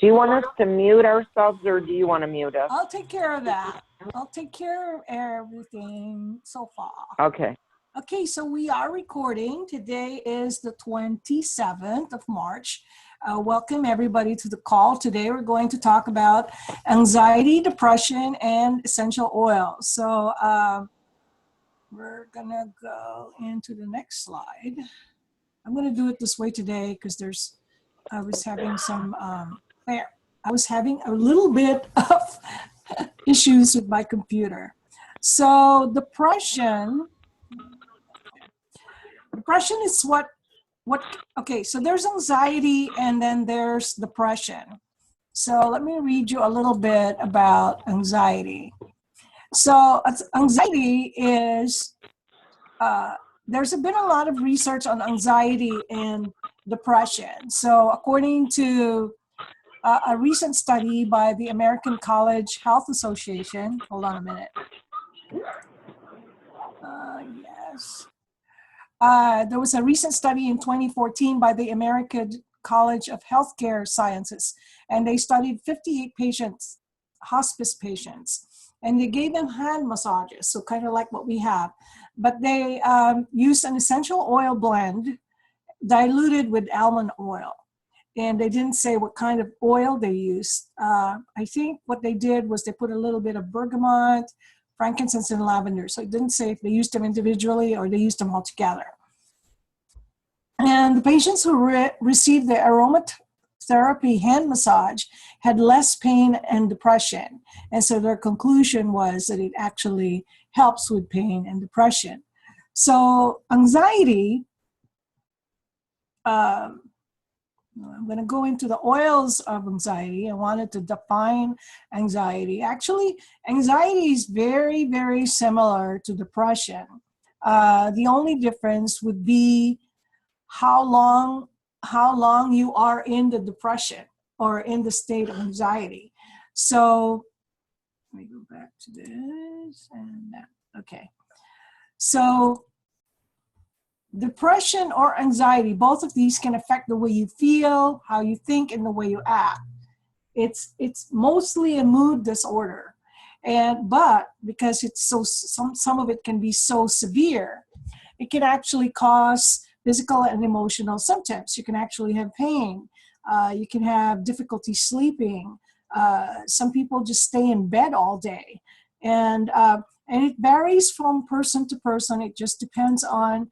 Do you want us to mute ourselves or do you want to mute us? I'll take care of that. I'll take care of everything so far. Okay. Okay, so we are recording. Today is the 27th of March. Welcome everybody to the call. Today we're going to talk about anxiety, depression, and essential oils. So we're gonna go into the next slide. I'm gonna do it this way today because I was having a little bit of issues with my computer. So depression is okay, so there's anxiety and then there's depression. So let me read you a little bit about anxiety. So anxiety is, there's been a lot of research on anxiety and depression. So according to a recent study by the American College Health Association, hold on a minute. There was a recent study in 2014 by the American College of Healthcare Sciences, and they studied 58 patients, hospice patients, and they gave them hand massages, so kind of like what we have, but they used an essential oil blend diluted with almond oil, and they didn't say what kind of oil they used. I think what they did was they put a little bit of bergamot, frankincense, and lavender. So it didn't say if they used them individually or they used them all together. And the patients who received the aromatherapy hand massage had less pain and depression. And so their conclusion was that it actually helps with pain and depression. So anxiety, I'm going to go into the oils of anxiety. I wanted to define anxiety. Actually, anxiety is very, very similar to depression. The only difference would be how long you are in the depression or in the state of anxiety. So let me go back to this and that. Okay. So depression or anxiety, both of these can affect the way you feel, how you think, and the way you act. It's mostly a mood disorder, but because it's some of it can be so severe, it can actually cause physical and emotional symptoms. You can actually have pain. You can have difficulty sleeping. Some people just stay in bed all day, and it varies from person to person. It just depends on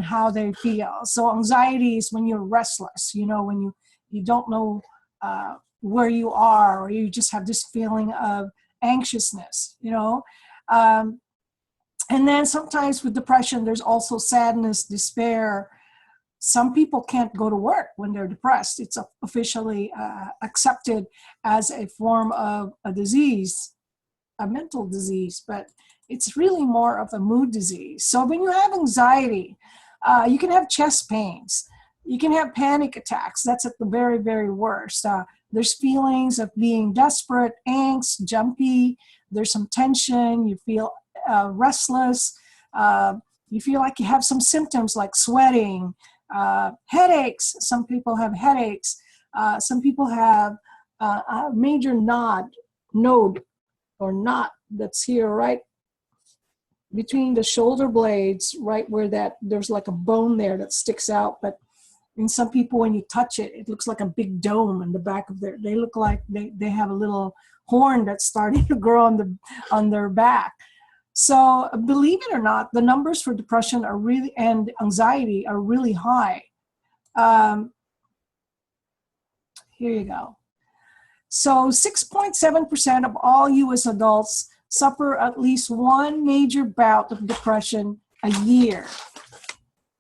how they feel. So anxiety is when you're restless, when you don't know where you are, or you just have this feeling of anxiousness, and then sometimes with depression, there's also sadness, despair. Some people can't go to work when they're depressed. It's officially accepted as a form of a disease, a mental disease, but it's really more of a mood disease. So when you have anxiety, you can have chest pains. You can have panic attacks. That's at the very, very worst. There's feelings of being desperate, angst, jumpy. There's some tension. You feel restless. You feel like you have some symptoms like sweating, headaches. Some people have headaches. Some people have a major node or knot that's here, right between the shoulder blades, right where there's like a bone there that sticks out. But in some people, when you touch it, it looks like a big dome in the back of they look like they have a little horn that's starting to grow on their back. So believe it or not, the numbers for depression and anxiety are really high. Here you go. So 6.7% of all U.S. adults suffer at least one major bout of depression a year.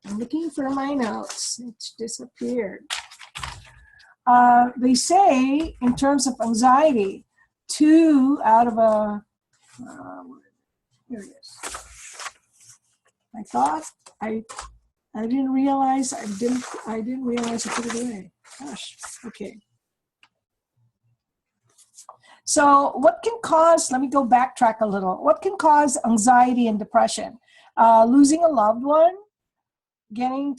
I'm looking for my notes. It's disappeared. They say, in terms of anxiety, 2 out of here it is. I thought I didn't realize I didn't realize I put it away. Gosh. Okay. So what can cause, let me go backtrack a little. What can cause anxiety and depression? Losing a loved one, getting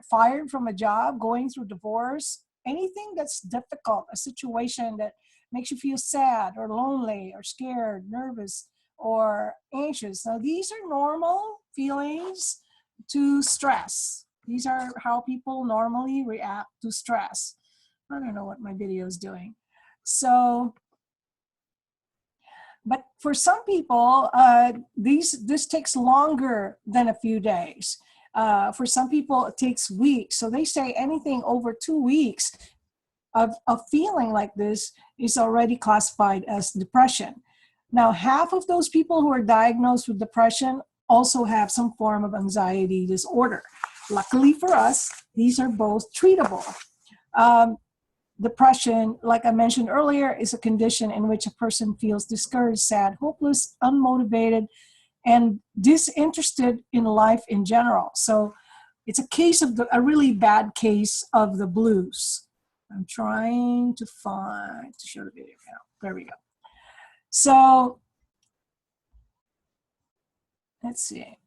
fired from a job, going through divorce, anything that's difficult, a situation that makes you feel sad or lonely or scared, nervous, or anxious. Now, these are normal feelings to stress. These are how people normally react to stress. I don't know what my video is doing. So, but for some people, this takes longer than a few days. For some people, it takes weeks. So they say anything over 2 weeks of feeling like this is already classified as depression. Now, half of those people who are diagnosed with depression also have some form of anxiety disorder. Luckily for us, these are both treatable. Depression, like I mentioned earlier, is a condition in which a person feels discouraged, sad, hopeless, unmotivated, and disinterested in life in general. So it's a case of a really bad case of the blues. I'm trying to show the video now. There we go. So let's see.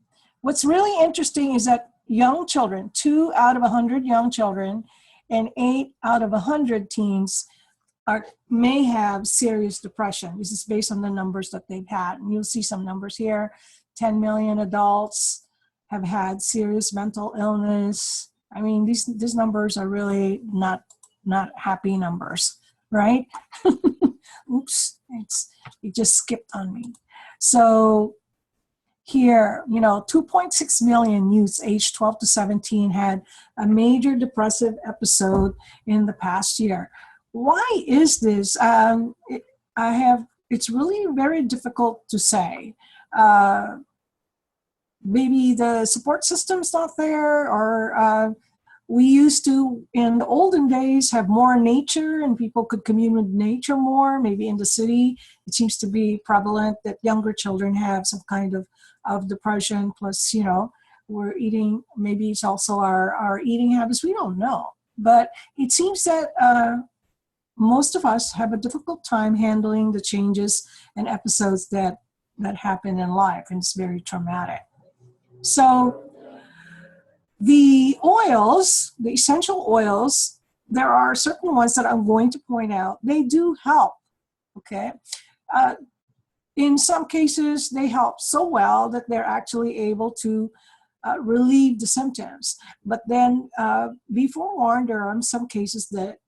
What's really interesting is that young children, 2 out of 100 young children and 8 out of 100 teens may have serious depression. This is based on the numbers that they've had. And you'll see some numbers here. 10 million adults have had serious mental illness. I mean, these numbers are really not happy numbers, right? Oops, it just skipped on me. So here, 2.6 million youths aged 12 to 17 had a major depressive episode in the past year. Why is this? It's really very difficult to say. Maybe the support system's not there, or we used to, in the olden days, have more nature and people could commune with nature more. Maybe in the city, it seems to be prevalent that younger children have some kind of depression. Plus, we're eating, maybe it's also our eating habits. We don't know. But it seems that most of us have a difficult time handling the changes and episodes that happen in life, and it's very traumatic. So the oils, the essential oils, there are certain ones that I'm going to point out. They do help, okay? In some cases, they help so well that they're actually able to relieve the symptoms. But then be forewarned, there are some cases that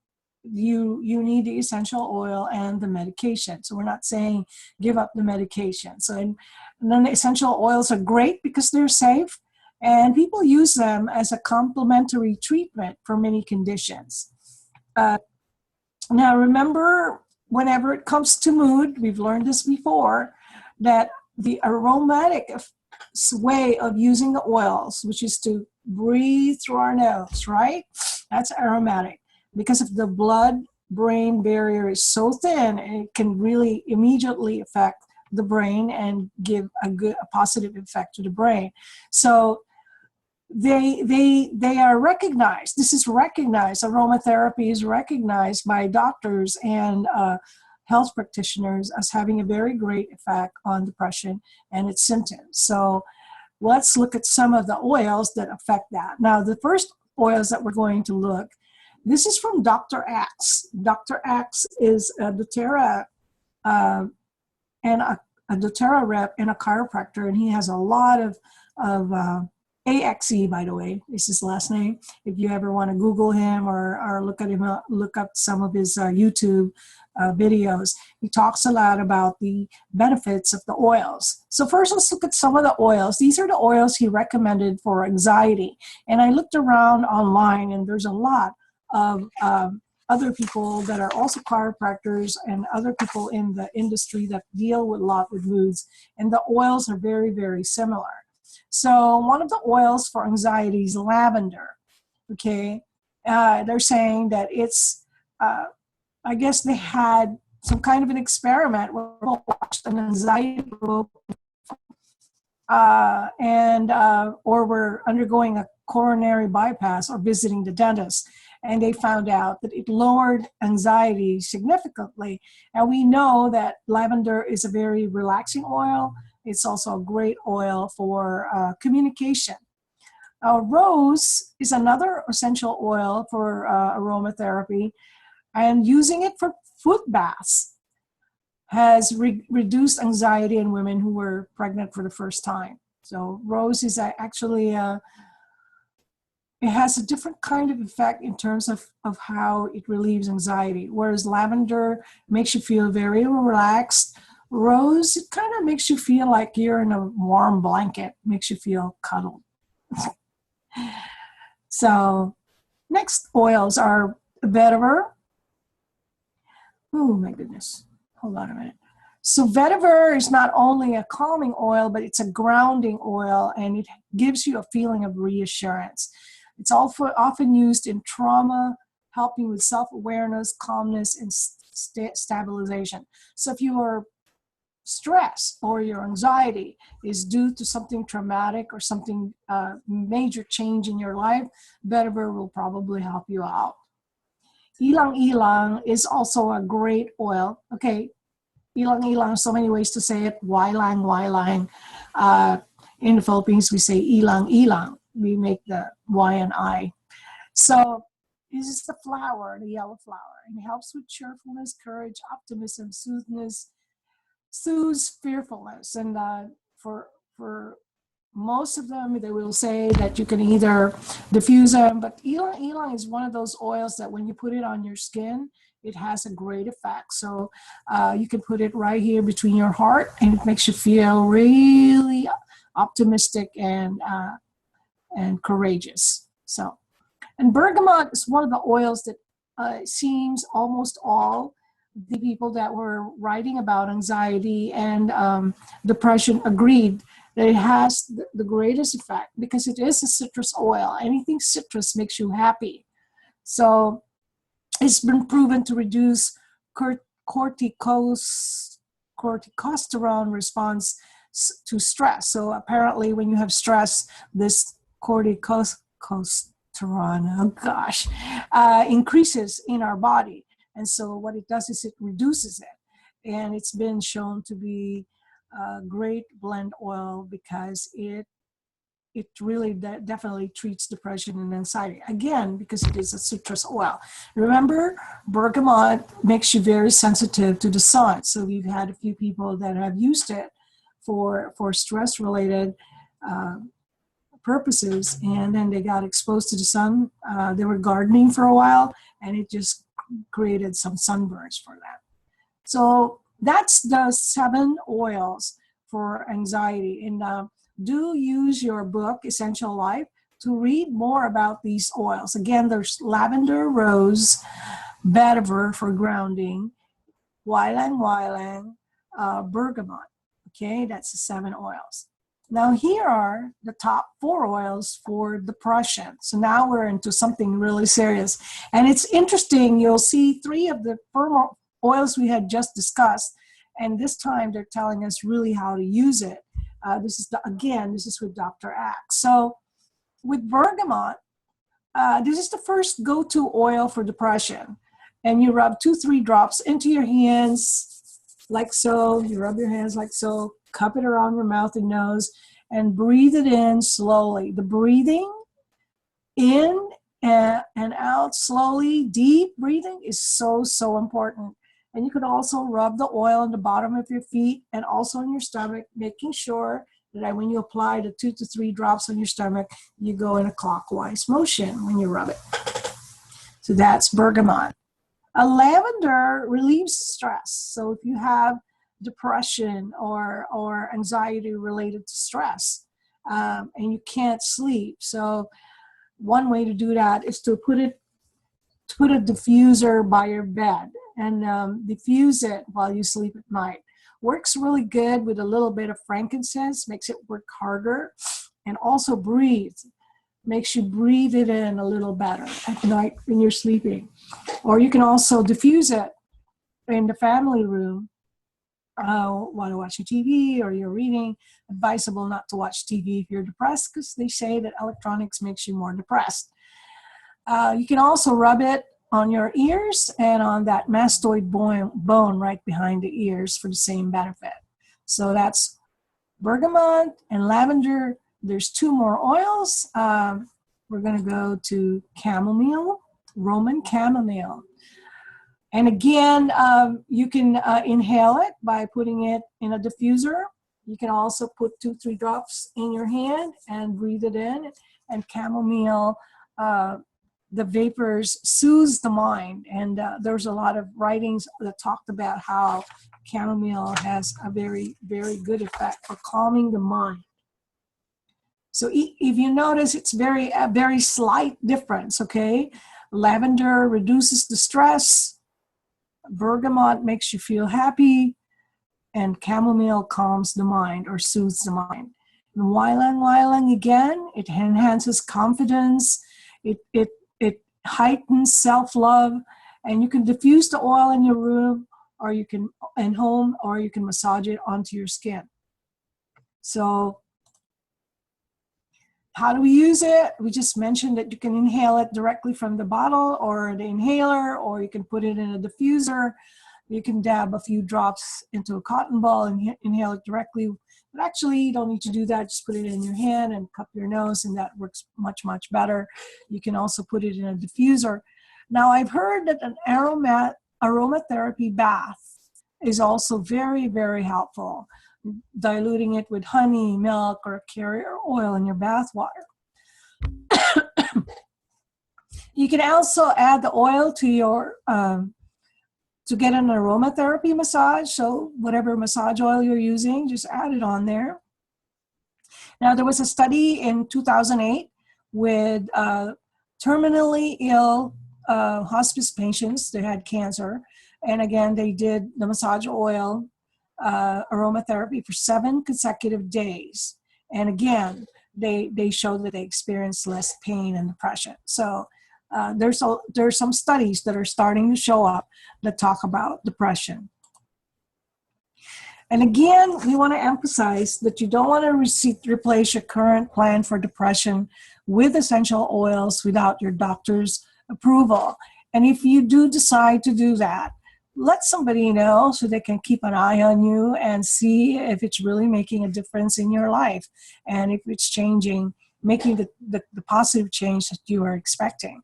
you need the essential oil and the medication. So we're not saying give up the medication. So and then the essential oils are great because they're safe, and people use them as a complementary treatment for many conditions. Now remember, whenever it comes to mood, we've learned this before, that the aromatic way of using the oils, which is to breathe through our nose, right? That's aromatic. Because of the blood-brain barrier is so thin, it can really immediately affect the brain and give a positive effect to the brain. So they are recognized. This is recognized. Aromatherapy is recognized by doctors and health practitioners as having a very great effect on depression and its symptoms. So let's look at some of the oils that affect that. Now, the first oils that we're going to look, this is from Dr. Axe. Dr. Axe is a doTERRA and a doTERRA rep and a chiropractor, and he has a lot of AXE, by the way, is his last name. If you ever want to Google him or look at him, look up some of his YouTube videos. He talks a lot about the benefits of the oils. So first, let's look at some of the oils. These are the oils he recommended for anxiety. And I looked around online, and there's a lot of other people that are also chiropractors and other people in the industry that deal a lot with moods. And the oils are very, very similar. So one of the oils for anxiety is lavender, okay? They're saying that it's, I guess they had some kind of an experiment where people watched an anxiety group or were undergoing a coronary bypass or visiting the dentist. And they found out that it lowered anxiety significantly. And we know that lavender is a very relaxing oil. It's also a great oil for communication. Rose is another essential oil for aromatherapy, and using it for foot baths has reduced anxiety in women who were pregnant for the first time. So rose is actually, it has a different kind of effect in terms of how it relieves anxiety. Whereas lavender makes you feel very relaxed, rose, it kind of makes you feel like you're in a warm blanket, makes you feel cuddled. So next oils are vetiver. Oh my goodness. Hold on a minute. So vetiver is not only a calming oil, but it's a grounding oil, and it gives you a feeling of reassurance. It's also often used in trauma, helping with self-awareness, calmness, and stabilization. So if you are stress or your anxiety is due to something traumatic or something major change in your life, vetiver will probably help you out. Ilang ilang is also a great oil. Okay, ilang ilang, so many ways to say it. Ylang ylang. In the Philippines, we say ilang ilang. We make the Y and I. So this is the flower, the yellow flower, and it helps with cheerfulness, courage, optimism, soothes fearfulness. And for most of them, they will say that you can either diffuse them, but ylang ylang is one of those oils that when you put it on your skin, it has a great effect. So you can put it right here between your heart, and it makes you feel really optimistic and courageous. So, and bergamot is one of the oils that seems almost all the people that were writing about anxiety and depression agreed that it has the greatest effect because it is a citrus oil. Anything citrus makes you happy. So it's been proven to reduce corticosterone response to stress. So apparently when you have stress, this corticosterone, increases in our body. And so what it does is it reduces it. And it's been shown to be a great blend oil because it really definitely treats depression and anxiety. Again, because it is a citrus oil. Remember, bergamot makes you very sensitive to the sun. So we've had a few people that have used it for stress-related purposes, and then they got exposed to the sun. They were gardening for a while, and it just created some sunburns for them. So that's the 7 oils for anxiety. And do use your book, Essential Life, to read more about these oils. Again, there's lavender, rose, vetiver for grounding, ylang ylang, bergamot. Okay, that's the 7 oils. Now here are the top 4 oils for depression. So now we're into something really serious. And it's interesting, you'll see 3 of the 4 oils we had just discussed, and this time they're telling us really how to use it. This is with Dr. Axe. So with bergamot, this is the first go-to oil for depression. And you rub 2-3 drops into your hands, like so. You rub your hands like so, cup it around your mouth and nose, and breathe it in slowly. The breathing in and out slowly, deep breathing is so, so important. And you can also rub the oil on the bottom of your feet and also on your stomach, making sure that when you apply the 2 to 3 drops on your stomach, you go in a clockwise motion when you rub it. So that's bergamot. A lavender relieves stress. So if you have depression or anxiety related to stress, and you can't sleep, so one way to do that is to put a diffuser by your bed and diffuse it while you sleep at night. Works really good with a little bit of frankincense, makes it work harder, and also breathe. Makes you breathe it in a little better at night when you're sleeping. Or you can also diffuse it in the family room while you're watching TV or you're reading. Advisable not to watch TV if you're depressed because they say that electronics makes you more depressed. You can also rub it on your ears and on that mastoid bone right behind the ears for the same benefit. So that's bergamot and lavender there's two more oils. We're going to go to chamomile, Roman chamomile. And again, you can inhale it by putting it in a diffuser. You can also put 2-3 drops in your hand and breathe it in. And chamomile, the vapors soothes the mind. And there's a lot of writings that talked about how chamomile has a very, very good effect for calming the mind. So if you notice, it's a very slight difference, okay? Lavender reduces the stress, bergamot makes you feel happy, and chamomile calms the mind or soothes the mind. And ylang again, it enhances confidence, it heightens self-love, and you can diffuse the oil in your room or you can massage it onto your skin. So how do we use it? We just mentioned that you can inhale it directly from the bottle or the inhaler, or you can put it in a diffuser. You can dab a few drops into a cotton ball and inhale it directly. But actually, you don't need to do that. Just put it in your hand and cup your nose, and that works much, much better. You can also put it in a diffuser. Now, I've heard that an aromatherapy bath is also very, very helpful. Diluting it with honey, milk, or carrier oil in your bath water. You can also add the oil to your to get an aromatherapy massage. So whatever massage oil you're using, just add it on there. Now, there was a study in 2008 with terminally ill hospice patients that had cancer. And again, they did the massage oil aromatherapy for 7 consecutive days. And again, they showed that they experienced less pain and depression. So there's some studies that are starting to show up that talk about depression. And again, we want to emphasize that you don't want to replace your current plan for depression with essential oils without your doctor's approval. And if you do decide to do that, let somebody know so they can keep an eye on you and see if it's really making a difference in your life and if it's making the positive change that you are expecting.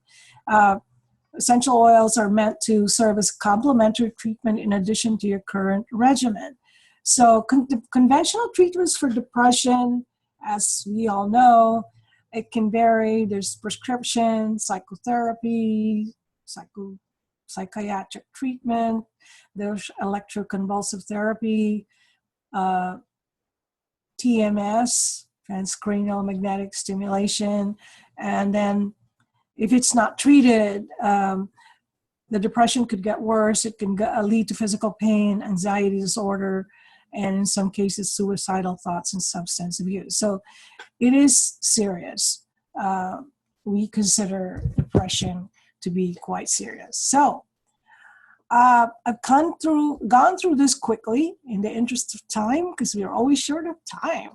Essential oils are meant to serve as complementary treatment in addition to your current regimen. So conventional treatments for depression, as we all know, it can vary. There's prescription, psychotherapy, psychiatric treatment, there's electroconvulsive therapy, TMS, transcranial magnetic stimulation, and then if it's not treated, the depression could get worse. It can lead to physical pain, anxiety disorder, and in some cases, suicidal thoughts and substance abuse. So it is serious. We consider depression to be quite serious. So I've gone through this quickly in the interest of time because we are always short of time.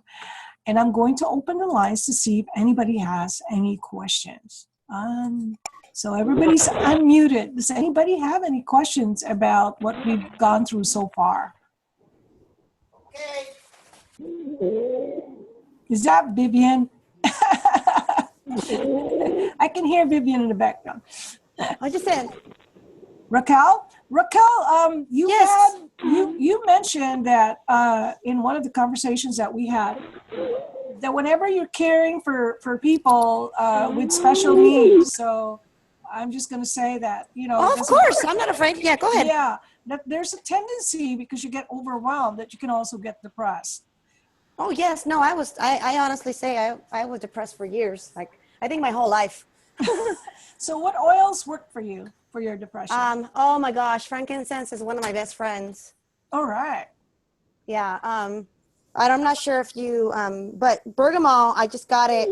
And I'm going to open the lines to see if anybody has any questions. So everybody's unmuted. Does anybody have any questions about what we've gone through so far? Okay. Is that Vivian? I can hear Vivian in the background. I just said. Raquel, you mentioned that in one of the conversations that we had, that whenever you're caring for people with special needs, so I'm just going to say that, Oh, of course, I'm not afraid. Yeah, go ahead. Yeah, that there's a tendency because you get overwhelmed that you can also get depressed. Oh, yes. No, I honestly say I was depressed for years. Like, I think my whole life. So what oils work for you for your depression? Oh my gosh, frankincense is one of my best friends. All right. Yeah. I'm not sure if you, but bergamot, I just got it,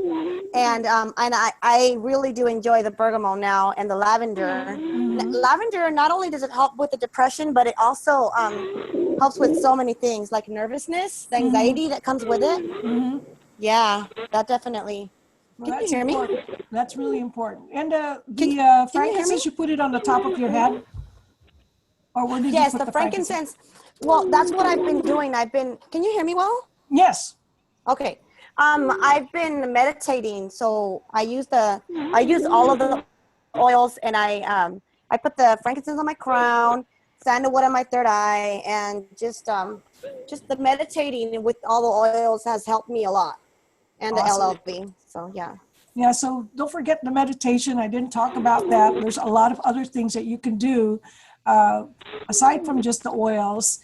and I really do enjoy the bergamot now and the lavender. Mm-hmm. Lavender, not only does it help with the depression, but it also helps with so many things like nervousness, the anxiety that comes with it. Mm-hmm. Yeah, that definitely. Well, can you hear important. Me? That's really important. And frankincense, you put it on the top of your head? Or where did you put the frankincense? Well, that's what I've been doing. Can you hear me well? Yes. Okay. I've been meditating, so I use all of the oils, and I put the frankincense on my crown, sandalwood on my third eye, and just the meditating with all the oils has helped me a lot, and the Awesome. LLV. So yeah. Yeah, so don't forget the meditation. I didn't talk about that. There's a lot of other things that you can do aside from just the oils,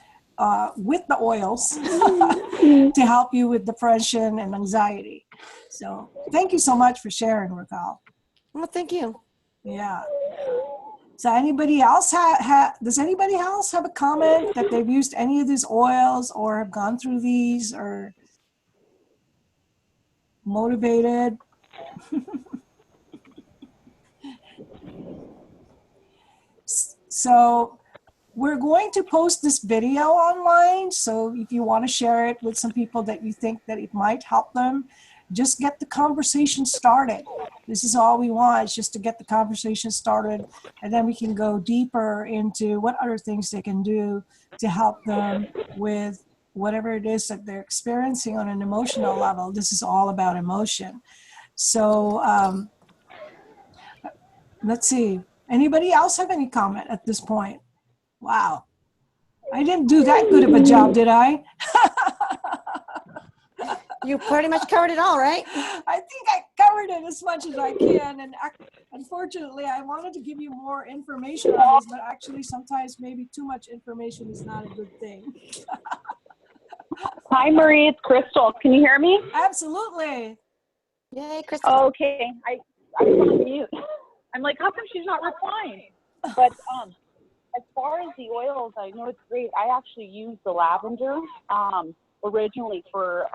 with the oils to help you with depression and anxiety. So thank you so much for sharing, Raquel. Well, thank you. Yeah. So anybody else does anybody else have a comment that they've used any of these oils or have gone through these or motivated? So we're going to post this video online. So if you want to share it with some people that you think that it might help them, just get the conversation started. This is all we want, is just to get the conversation started. And then we can go deeper into what other things they can do to help them with whatever it is that they're experiencing on an emotional level. This is all about emotion. So let's see. Anybody else have any comment at this point? Wow. I didn't do that good of a job, did I? You pretty much covered it all, right? I think I covered it as much as I can. And unfortunately, I wanted to give you more information on this, but actually sometimes maybe too much information is not a good thing. Hi, Marie. It's Crystal. Can you hear me? Absolutely. Yay, Crystal. Okay. I was on mute. I'm like, how come she's not replying? But as far as the oils, I know it's great. I actually use the lavender originally for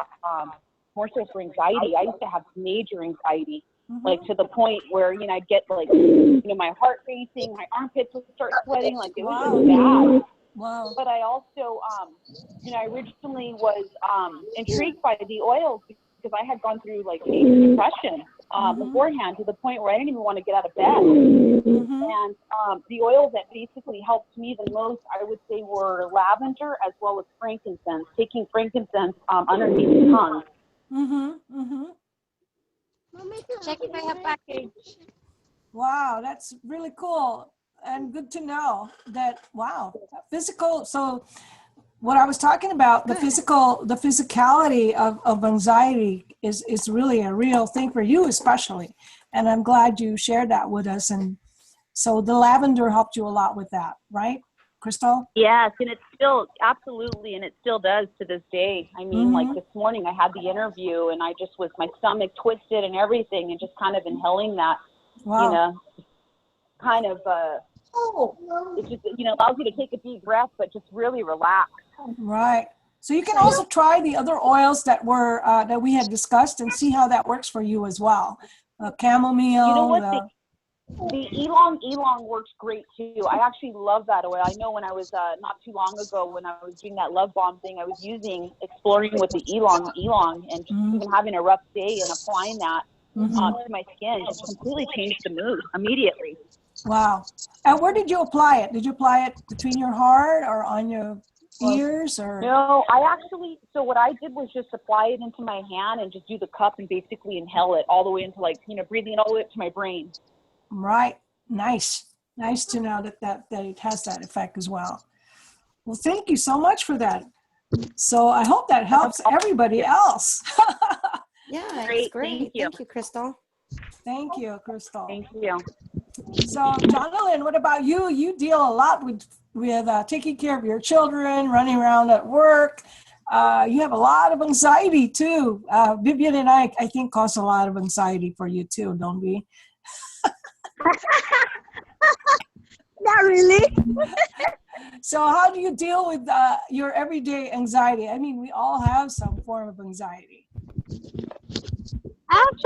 more so for anxiety. I used to have major anxiety, like to the point where, I'd get like, my heart racing, my armpits would start sweating, like it was just bad. Wow. But I also, I originally was intrigued by the oils because I had gone through like major depression beforehand, to the point where I didn't even want to get out of bed. And the oils that basically helped me the most, I would say, were lavender as well as frankincense, taking frankincense underneath the tongue. Check if I have package. Wow, that's really cool and good to know that. Wow, physical. So what I was talking about, the physicality of anxiety is really a real thing for you, especially. And I'm glad you shared that with us. And so the lavender helped you a lot with that, right, Crystal? Yes, and it's still, absolutely, and it still does to this day. I mean, like this morning I had the interview and I just was, my stomach twisted and everything, and just kind of inhaling that, kind of, it just, allows you to take a deep breath, but just really relax. Right. So you can also try the other oils that were, that we had discussed and see how that works for you as well. Chamomile. You know what? The Ylang works great too. I actually love that oil. I know when I was not too long ago, when I was doing that love bomb thing, I was exploring with the Ylang, and just even having a rough day and applying that to my skin just completely changed the mood immediately. Wow. And where did you apply it? Did you apply it between your heart or on your ears? Or no, so what I did was just apply it into my hand and just do the cup and basically inhale it all the way into, like, breathing it all the way up to my brain. Right. Nice to know that it has that effect as well. Well, thank you so much for that. So I hope that helps everybody else. Yeah, it's great. Thank you, Crystal. Thank you, Crystal. Thank you. So, Jonalyn, what about you? You deal a lot with taking care of your children, running around at work. You have a lot of anxiety too. Vivian and I think, cause a lot of anxiety for you too, don't we? Not really. So how do you deal with your everyday anxiety? I mean, we all have some form of anxiety. I'm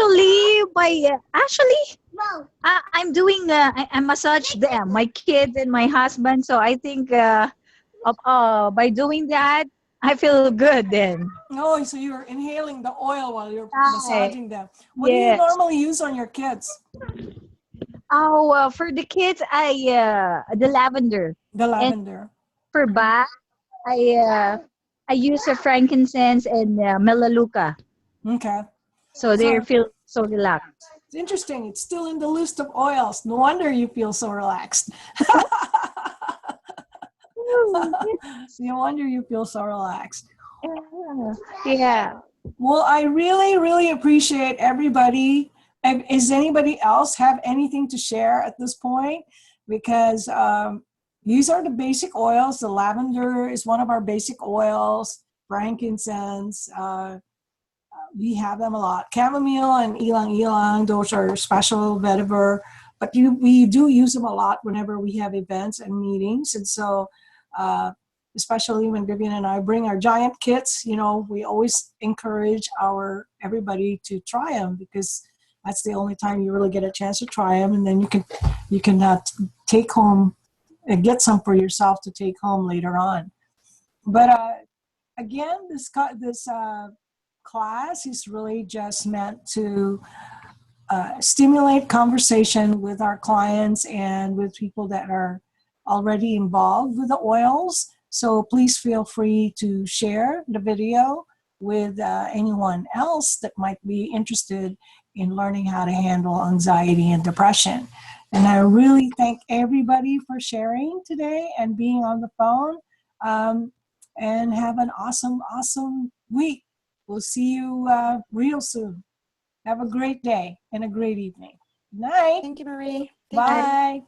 doing. I massage them, my kids and my husband. So I think by doing that, I feel good then. Oh, so you're inhaling the oil while you're massaging them. What do you Yes. normally use on your kids? For the kids, the lavender. The lavender. And for bath, I use a frankincense and melaleuca. Okay. So they feel so relaxed. It's interesting. It's still in the list of oils. No wonder you feel so relaxed. No wonder you feel so relaxed. Yeah. Well, I really, really appreciate everybody. Is anybody else have anything to share at this point? Because these are the basic oils. The lavender is one of our basic oils. Frankincense. We have them a lot. Chamomile and ylang ylang, those are special vetiver. But we do use them a lot whenever we have events and meetings. And so, especially when Vivian and I bring our giant kits, we always encourage everybody to try them, because that's the only time you really get a chance to try them. And then you can take home and get some for yourself to take home later on. But again, this class is really just meant to stimulate conversation with our clients and with people that are already involved with the oils. So please feel free to share the video with anyone else that might be interested in learning how to handle anxiety and depression. And I really thank everybody for sharing today and being on the phone. And have an awesome, awesome week. We'll see you real soon. Have a great day and a great evening. Good night. Thank you, Marie. Bye.